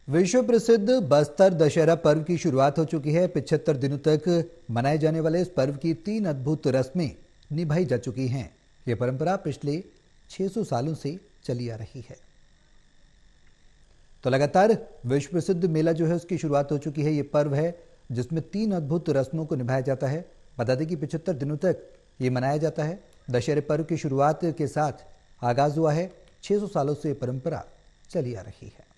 विश्व प्रसिद्ध बस्तर दशहरा पर्व की शुरुआत हो चुकी है। 75 दिनों तक मनाए जाने वाले इस पर्व की 3 अद्भुत रस्में निभाई जा चुकी हैं। यह परंपरा पिछले 600 सालों से चली आ रही है। तो लगातार विश्व प्रसिद्ध मेला जो है उसकी शुरुआत हो चुकी है। ये पर्व है जिसमें 3 अद्भुत रस्मों को निभाया जाता है। बता दें कि 75 दिनों तक ये मनाया जाता है। दशहरे पर्व की शुरुआत के साथ आगाज हुआ है। 600 सालों से परंपरा चली आ रही है।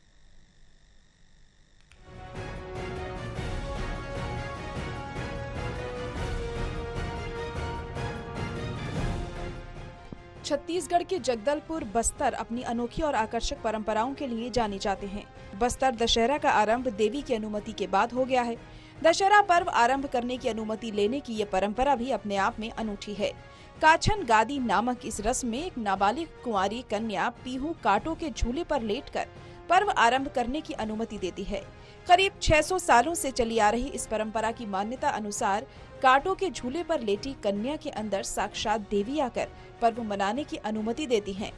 छत्तीसगढ़ के जगदलपुर बस्तर अपनी अनोखी और आकर्षक परंपराओं के लिए जाने जाते हैं। बस्तर दशहरा का आरंभ देवी की अनुमति के बाद हो गया है। दशहरा पर्व आरंभ करने की अनुमति लेने की ये परंपरा भी अपने आप में अनूठी है। काछन गादी नामक इस रस्म में एक नाबालिग कुंवारी कन्या पीहू कांटों के झूले पर लेटकर पर्व आरंभ करने की अनुमति देती है। करीब 600 सालों से चली आ रही इस परंपरा की मान्यता अनुसार कांटों के झूले पर लेटी कन्या के अंदर साक्षात देवी आकर पर्व मनाने की अनुमति देती हैं।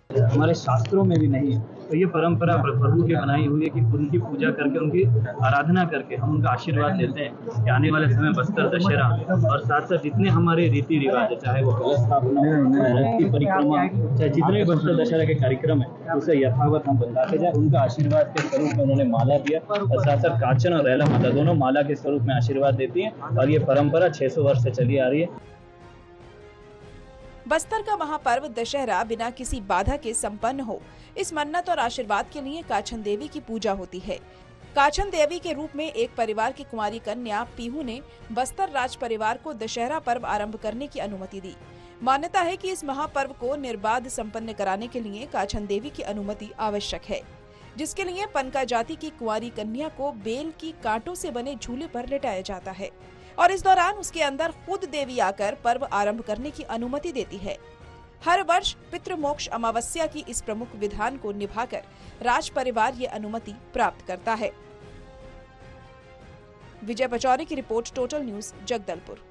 हमारे शास्त्रों में भी नहीं है। तो ये परंपरा प्रभु की बनाई हुई है कि उनकी पूजा करके, उनकी आराधना करके हम उनका आशीर्वाद लेते हैं कि आने वाले समय बस्तर दशहरा और साथ साथ जितने हमारे रीति रिवाज है, चाहे वो कलशस्थापना, रथ की परिक्रमा, चाहे जितने बस्तर दशहरा के कार्यक्रम है, उसे यथावत हम बताते जाए। उनका आशीर्वाद के स्वरूप में उन्होंने माला दिया और साथ साथ कांचन और रैला माता दोनों माला के स्वरूप में आशीर्वाद देती है और ये परंपरा 600 वर्ष से चली आ रही है। बस्तर का महापर्व दशहरा बिना किसी बाधा के संपन्न हो, इस मन्नत और आशीर्वाद के लिए काछन देवी की पूजा होती है। काछन देवी के रूप में एक परिवार की कुंवारी कन्या पीहू ने बस्तर राज परिवार को दशहरा पर्व आरंभ करने की अनुमति दी। मान्यता है कि इस महापर्व को निर्बाध संपन्न कराने के लिए काछन देवी की अनुमति आवश्यक है, जिसके लिए पनका जाति की कुंवारी कन्या को बेल की कांटों से बने झूले पर लेटाया जाता है और इस दौरान उसके अंदर खुद देवी आकर पर्व आरंभ करने की अनुमति देती है। हर वर्ष पितृमोक्ष अमावस्या की इस प्रमुख विधान को निभाकर राज परिवार ये अनुमति प्राप्त करता है। विजय पचौरी की रिपोर्ट, टोटल न्यूज़, जगदलपुर।